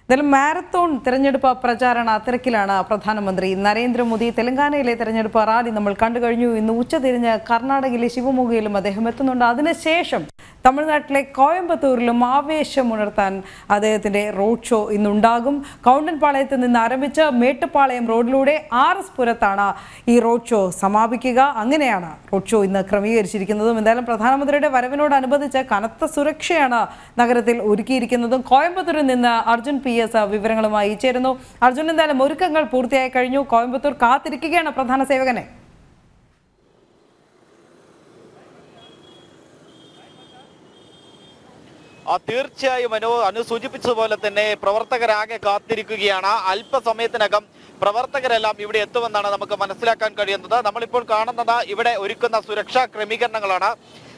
എന്തായാലും മാരത്തോൺ തെരഞ്ഞെടുപ്പ് പ്രചാരണ തിരക്കിലാണ് പ്രധാനമന്ത്രി നരേന്ദ്രമോദി. തെലങ്കാനയിലെ തെരഞ്ഞെടുപ്പ് റാലി നമ്മൾ കണ്ടു കഴിഞ്ഞു. ഇന്ന് ഉച്ചതിരിഞ്ഞ് കർണാടകയിലെ ശിവമോഗയിലും അദ്ദേഹം എത്തുന്നുണ്ട്. അതിനുശേഷം തമിഴ്നാട്ടിലെ കോയമ്പത്തൂരിലും ആവേശമുണർത്താൻ അദ്ദേഹത്തിന്റെ റോഡ് ഷോ ഇന്നുണ്ടാകും. കൗണ്ടൻപാളയത്ത് നിന്ന് ആരംഭിച്ച് മേട്ടുപ്പാളയം റോഡിലൂടെ RS പുരത്താണ് ഈ റോഡ് ഷോ സമാപിക്കുക. അങ്ങനെയാണ് റോഡ് ഷോ ഇന്ന് ക്രമീകരിച്ചിരിക്കുന്നതും. എന്തായാലും പ്രധാനമന്ത്രിയുടെ വരവിനോടനുബന്ധിച്ച് കനത്ത സുരക്ഷയാണ് നഗരത്തിൽ ഒരുക്കിയിരിക്കുന്നതും. കോയമ്പത്തൂരിൽ നിന്ന് അർജുൻ PS വിവരങ്ങളുമായി ചേരുന്നു. അർജുൻ, എന്തായാലും ഒരുക്കങ്ങൾ പൂർത്തിയായി കഴിഞ്ഞു. കോയമ്പത്തൂർ കാത്തിരിക്കുകയാണ് പ്രധാന സേവകനെ. തീർച്ചയായും അനു സൂചിപ്പിച്ചതുപോലെ തന്നെ പ്രവർത്തകരാകെ കാത്തിരിക്കുകയാണ്. അല്പസമയത്തിനകം പ്രവർത്തകരെല്ലാം ഇവിടെ എത്തുമെന്നാണ് നമുക്ക് മനസ്സിലാക്കാൻ കഴിയുന്നത്. നമ്മളിപ്പോൾ കാണുന്നത് ഇവിടെ ഒരുക്കുന്ന സുരക്ഷാ ക്രമീകരണങ്ങളാണ്.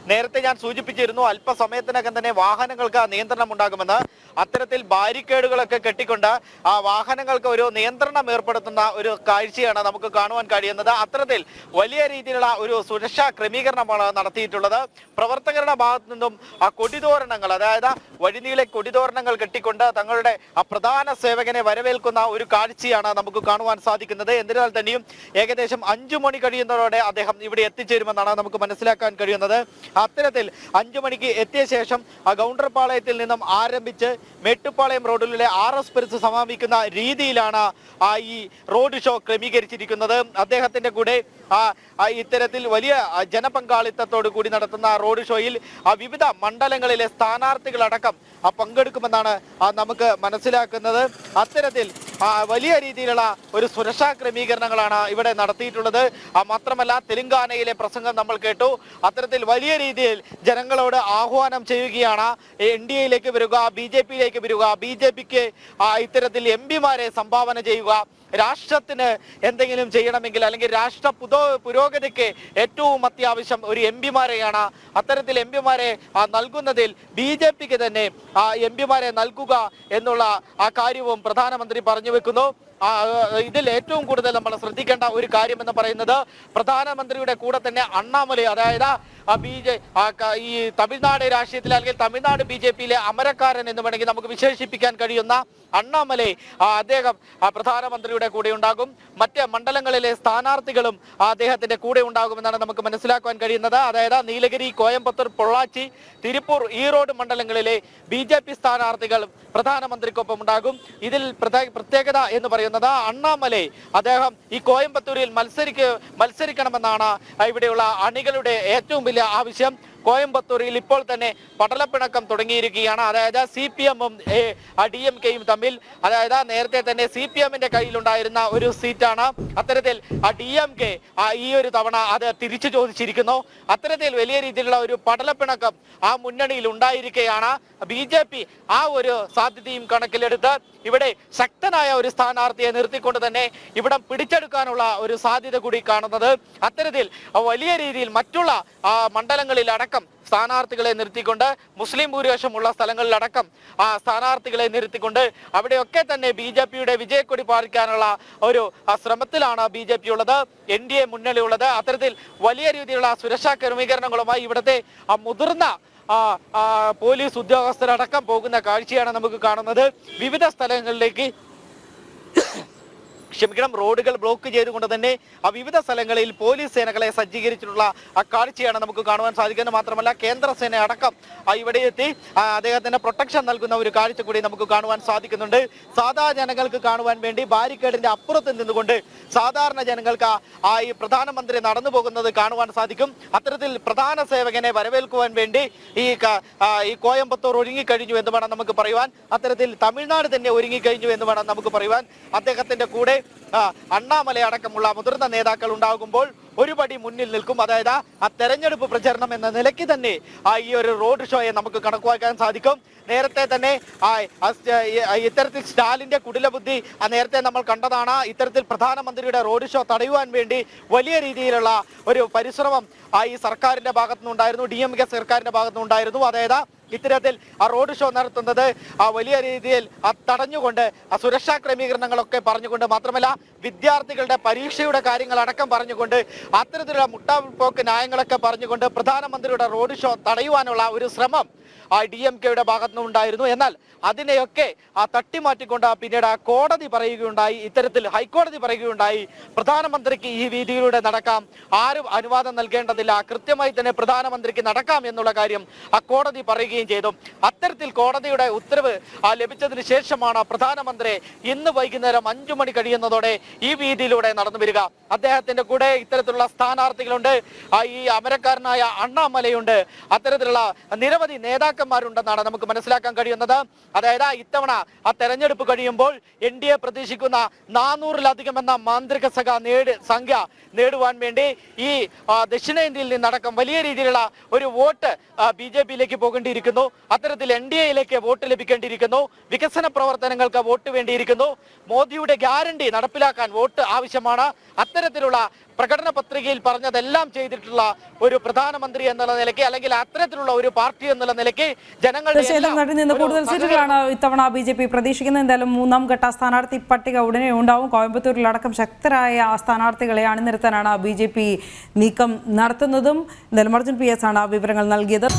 നേരത്തെ ഞാൻ സൂചിപ്പിച്ചിരുന്നു, അല്പസമയത്തിനകം തന്നെ വാഹനങ്ങൾക്ക് നിയന്ത്രണം ഉണ്ടാകുമെന്ന്. അത്തരത്തിൽ ബാരിക്കേഡുകളൊക്കെ കെട്ടിക്കൊണ്ട് ആ വാഹനങ്ങൾക്ക് ഒരു നിയന്ത്രണം ഏർപ്പെടുത്തുന്ന ഒരു കാഴ്ചയാണ് നമുക്ക് കാണുവാൻ കഴിയുന്നത്. അത്തരത്തിൽ വലിയ രീതിയിലുള്ള ഒരു സുരക്ഷാ ക്രമീകരണമാണ് നടത്തിയിട്ടുള്ളത്. പ്രവർത്തകരുടെ ഭാഗത്തു നിന്നും ആ കൊടിതോരണങ്ങൾ, അതായത് വഴിനീളെ കൊടിതോരണങ്ങൾ കെട്ടിക്കൊണ്ട് തങ്ങളുടെ ആ പ്രധാന സേവകനെ വരവേൽക്കുന്ന ഒരു കാഴ്ചയാണ് നമുക്ക് കാണുവാൻ സാധിക്കുന്നത്. എന്നിരുന്നാൽ തന്നെയും ഏകദേശം 5 മണി കഴിയുന്നതോടെ അദ്ദേഹം ഇവിടെ എത്തിച്ചേരുമെന്നാണ് നമുക്ക് മനസ്സിലാക്കാൻ കഴിയുന്നത്. അത്തരത്തിൽ 5 മണിക്ക് എത്തിയ ശേഷം ആ ഗൗണ്ടർപാളയത്തിൽ നിന്നും ആരംഭിച്ച് മേട്ടുപ്പാളയം റോഡിലൂടെ RS പുരത്ത് സമാപിക്കുന്ന രീതിയിലാണ് ഈ റോഡ് ഷോ ക്രമീകരിച്ചിരിക്കുന്നത്. അദ്ദേഹത്തിന്റെ കൂടെ ഇത്തരത്തിൽ വലിയ ജനപങ്കാളിത്തത്തോടു കൂടി നടത്തുന്ന റോഡ് ഷോയിൽ വിവിധ മണ്ഡലങ്ങളിലെ സ്ഥാനാർത്ഥികളടക്കം പങ്കെടുക്കുമെന്നാണ് നമുക്ക് മനസ്സിലാക്കുന്നത്. അത്തരത്തിൽ വലിയ രീതിയിലുള്ള ഒരു സുരക്ഷാ ക്രമീകരണങ്ങളാണ് ഇവിടെ നടത്തിയിട്ടുള്ളത്. മാത്രമല്ല, തെലങ്കാനയിലെ പ്രസംഗം നമ്മൾ കേട്ടു. അത്തരത്തിൽ വലിയ രീതിയിൽ ജനങ്ങളോട് ആഹ്വാനം ചെയ്യുകയാണ്. NDAയിലേക്ക് വരിക, BJPയിലേക്ക് വരിക, BJPക്ക് ഇത്തരത്തിൽ MP മാരെ സംഭാവന ചെയ്യുക, രാഷ്ട്രത്തിന് എന്തെങ്കിലും ചെയ്യണമെങ്കിൽ അല്ലെങ്കിൽ രാഷ്ട്ര പുരോഗതിക്ക് ഏറ്റവും അത്യാവശ്യം ഒരു MP മാരെയാണ്. അത്തരത്തിൽ MP മാരെ നൽകുന്നതിൽ BJPക്ക് തന്നെ MP മാരെ നൽകുക എന്നുള്ള ആ കാര്യവും പ്രധാനമന്ത്രി പറഞ്ഞു വെക്കുന്നു. ഇതിൽ ഏറ്റവും കൂടുതൽ നമ്മൾ ശ്രദ്ധിക്കേണ്ട ഒരു കാര്യം എന്ന് പറയുന്നത്, പ്രധാനമന്ത്രിയുടെ കൂടെ തന്നെ അണ്ണാമലൈ, അതായത് ഈ തമിഴ്നാട് രാഷ്ട്രീയത്തിലെ അല്ലെങ്കിൽ തമിഴ്നാട് BJPയിലെ അമരക്കാരൻ എന്ന് വേണമെങ്കിൽ നമുക്ക് വിശേഷിപ്പിക്കാൻ കഴിയുന്ന അണ്ണാമലൈ, അദ്ദേഹം പ്രധാനമന്ത്രിയുടെ കൂടെ ഉണ്ടാകും. മറ്റ് മണ്ഡലങ്ങളിലെ സ്ഥാനാർത്ഥികളും അദ്ദേഹത്തിന്റെ കൂടെ ഉണ്ടാകുമെന്നാണ് നമുക്ക് മനസ്സിലാക്കാൻ കഴിയുന്നത്. അതായത് നീലഗിരി, കോയമ്പത്തൂർ, പൊള്ളാച്ചി, തിരുപ്പൂർ, ഈറോഡ് മണ്ഡലങ്ങളിലെ BJP സ്ഥാനാർത്ഥികൾ പ്രധാനമന്ത്രിക്കൊപ്പം ഉണ്ടാകും. ഇതിൽ പ്രത്യേകത എന്ന് പറയുന്നത്, അണ്ണാമലൈ അദ്ദേഹം ഈ കോയമ്പത്തൂരിൽ മത്സരിക്കണമെന്നാണ് ഇവിടെയുള്ള അണികളുടെ ഏറ്റവും വലിയ ആവശ്യം. കോയമ്പത്തൂരിൽ ഇപ്പോൾ തന്നെ പടലപ്പിണക്കം തുടങ്ങിയിരിക്കുകയാണ്. അതായത് CPM-ഉം DMK-യും തമ്മിൽ. അതായത് നേരത്തെ തന്നെ CPM-ന്റെ കയ്യിലുണ്ടായിരുന്ന ഒരു സീറ്റാണ്. അത്തരത്തിൽ DMK ഈ ഒരു തവണ അത് തിരിച്ചു ചോദിച്ചിരിക്കുന്നു. അത്തരത്തിൽ വലിയ രീതിയിലുള്ള ഒരു പടലപ്പിണക്കം ആ മുന്നണിയിൽ ഉണ്ടായിരിക്കുകയാണ്. BJP ആ ഒരു സാധ്യതയും കണക്കിലെടുത്ത് ഇവിടെ ശക്തനായ ഒരു സ്ഥാനാർത്ഥിയെ നിർത്തിക്കൊണ്ട് തന്നെ ഇവിടം പിടിച്ചെടുക്കാനുള്ള ഒരു സാധ്യത കൂടി കാണുന്നത്. അത്തരത്തിൽ വലിയ രീതിയിൽ മറ്റുള്ള മണ്ഡലങ്ങളിലടക്കം സ്ഥാനാർത്ഥികളെ നിർത്തിക്കൊണ്ട്, മുസ്ലിം ഭൂരിപക്ഷമുള്ള സ്ഥലങ്ങളിലടക്കം സ്ഥാനാർത്ഥികളെ നിർത്തിക്കൊണ്ട് അവിടെയൊക്കെ തന്നെ BJPയുടെ വിജയക്കൊടി പാറിക്കാനുള്ള ഒരു ശ്രമത്തിലാണ് BJP ഉള്ളത്, NDA മുന്നണിയുള്ളത്. അത്തരത്തിൽ വലിയ രീതിയിലുള്ള സുരക്ഷാ ക്രമീകരണങ്ങളുമായി ഇവിടുത്തെ മുതിർന്ന പോലീസ് ഉദ്യോഗസ്ഥരടക്കം പോകുന്ന കാഴ്ചയാണ് നമുക്ക് കാണുന്നത്. വിവിധ സ്ഥലങ്ങളിലേക്ക് റോഡുകൾ ബ്ലോക്ക് ചെയ്തുകൊണ്ട് തന്നെ വിവിധ സ്ഥലങ്ങളിൽ പോലീസ് സേനകളെ സജ്ജീകരിച്ചിട്ടുള്ള കാഴ്ചയാണ് നമുക്ക് കാണുവാൻ സാധിക്കുന്നത്. മാത്രമല്ല, കേന്ദ്രസേന അടക്കം ഇവിടെ എത്തി അദ്ദേഹത്തിന് പ്രൊട്ടക്ഷൻ നൽകുന്ന ഒരു കാഴ്ച കൂടി നമുക്ക് കാണുവാൻ സാധിക്കുന്നുണ്ട്. സാധാരണ ജനങ്ങൾക്ക് കാണുവാൻ വേണ്ടി ബാരിക്കേഡിന്റെ അപ്പുറത്ത് നിന്നുകൊണ്ട് സാധാരണ ജനങ്ങൾക്ക് ഈ പ്രധാനമന്ത്രി നടന്നു പോകുന്നത് കാണുവാൻ സാധിക്കും. അത്തരത്തിൽ പ്രധാന സേവകനെ വരവേൽക്കുവാൻ വേണ്ടി ഈ കോയമ്പത്തൂർ ഒരുങ്ങിക്കഴിഞ്ഞു എന്ന് വേണം നമുക്ക് പറയുവാൻ. അത്തരത്തിൽ തമിഴ്നാട് തന്നെ ഒരുങ്ങിക്കഴിഞ്ഞു എന്ന് വേണം നമുക്ക് പറയുവാൻ. അദ്ദേഹത്തിന്റെ കൂടെ അണ്ണാമലൈ അടക്കമുള്ള മുതിർന്ന നേതാക്കൾ ഉണ്ടാകുമ്പോൾ ഒരു പടി മുന്നിൽ നിൽക്കും. അതായത് തെരഞ്ഞെടുപ്പ് പ്രചരണം എന്ന നിലയ്ക്ക് തന്നെ ഈ ഒരു റോഡ് ഷോയെ നമുക്ക് കണക്കുവാക്കാൻ സാധിക്കും. നേരത്തെ തന്നെ ഇത്തരത്തിൽ സ്റ്റാലിന്റെ കുടിലബുദ്ധി നേരത്തെ നമ്മൾ കണ്ടതാണ്. ഇത്തരത്തിൽ പ്രധാനമന്ത്രിയുടെ റോഡ് ഷോ തടയുവാൻ വേണ്ടി വലിയ രീതിയിലുള്ള ഒരു പരിശ്രമം ഈ സർക്കാരിന്റെ ഭാഗത്തുനിന്നുണ്ടായിരുന്നു, DMK സർക്കാരിന്റെ ഭാഗത്തുനിന്നുണ്ടായിരുന്നു. അതായത് ഇത്തരത്തിൽ റോഡ് ഷോ നടത്തുന്നത് വലിയ രീതിയിൽ തടഞ്ഞുകൊണ്ട് സുരക്ഷാ ക്രമീകരണങ്ങളൊക്കെ പറഞ്ഞുകൊണ്ട്, മാത്രമല്ല വിദ്യാർത്ഥികളുടെ പരീക്ഷയുടെ കാര്യങ്ങളടക്കം പറഞ്ഞുകൊണ്ട്, അത്തരത്തിലുള്ള മുട്ടാപ്പോക്ക് ന്യായങ്ങളൊക്കെ പറഞ്ഞുകൊണ്ട് പ്രധാനമന്ത്രിയുടെ റോഡ് ഷോ തടയുവാനുള്ള ഒരു ശ്രമം DMK-യുടെ ഭാഗത്തു നിന്നുണ്ടായിരുന്നു. എന്നാൽ അതിനെയൊക്കെ തട്ടിമാറ്റിക്കൊണ്ട് പിന്നീട് കോടതി പറയുകയുണ്ടായി, ഇത്തരത്തിൽ ഹൈക്കോടതി പറയുകയുണ്ടായി, പ്രധാനമന്ത്രിക്ക് ഈ വീതിയിലൂടെ നടക്കാം, ആരും അനുവാദം നൽകേണ്ടതില്ല, കൃത്യമായി തന്നെ പ്രധാനമന്ത്രിക്ക് നടക്കാം എന്നുള്ള കാര്യം കോടതി പറയുകയും ചെയ്തു. അത്തരത്തിൽ കോടതിയുടെ ഉത്തരവ് ലഭിച്ചതിന് ശേഷമാണ് പ്രധാനമന്ത്രി ഇന്ന് വൈകുന്നേരം 5 മണി കഴിയുന്നതോടെ ഈ വീതിയിലൂടെ നടന്നു വരിക. അദ്ദേഹത്തിന്റെ കൂടെ ഇത്തരത്തിലുള്ള സ്ഥാനാർത്ഥികളുണ്ട്, ഈ അമരക്കാരനായ അണ്ണാമലയുണ്ട്, അത്തരത്തിലുള്ള നിരവധി നേതാക്കന്മാരുണ്ടെന്നാണ് നമുക്ക് മനസ്സിലാക്കാൻ കഴിയുന്നത്. അതായത് ഇത്തവണ തെരഞ്ഞെടുപ്പ് കഴിയുമ്പോൾ NDA പ്രതീക്ഷിക്കുന്ന 400-ലധികം എന്ന മാന്ത്രിക സംഖ്യ നേടുവാൻ വേണ്ടി ഈ ദക്ഷിണേന്ത്യയിൽ നിന്നടക്കം വലിയ രീതിയിലുള്ള ഒരു വോട്ട് BJP-യിലേക്ക് പോകേണ്ടിയിരിക്കുന്നു. അത്തരത്തിൽ NDA-യിലേക്ക് വോട്ട് ലഭിക്കേണ്ടിയിരിക്കുന്നു. വികസന പ്രവർത്തനങ്ങൾക്ക് വോട്ട് വേണ്ടിയിരിക്കുന്നു. മോദിയുടെ ഗ്യാരണ്ടി നടപ്പിലാക്കാൻ വോട്ട് ആവശ്യമാണ്. അത്തരത്തിലുള്ള പ്രകടന പത്രികയിൽ പറഞ്ഞതെല്ലാം ചെയ്തിട്ടുള്ള ഒരു പ്രധാനമന്ത്രി എന്നുള്ള നിലയ്ക്ക്, അല്ലെങ്കിൽ അത്തരത്തിലുള്ള ഒരു പാർട്ടി എന്നുള്ള നിലയ്ക്ക് ജനങ്ങളുടെ കൂടുതൽ സീറ്റുകളാണ് ഇത്തവണ BJP പ്രതീക്ഷിക്കുന്നത്. എന്തായാലും 3ാം ഘട്ട സ്ഥാനാർത്ഥി പട്ടിക ഉടനെ ഉണ്ടാവും. കോയമ്പത്തൂരിലടക്കം ശക്തരായ സ്ഥാനാർത്ഥികളെ അണിനിരത്താനാണ് BJP നീക്കം നടത്തുന്നതും. എന്തായാലും അർജുൻ PS ആണ് വിവരങ്ങൾ നൽകിയത്.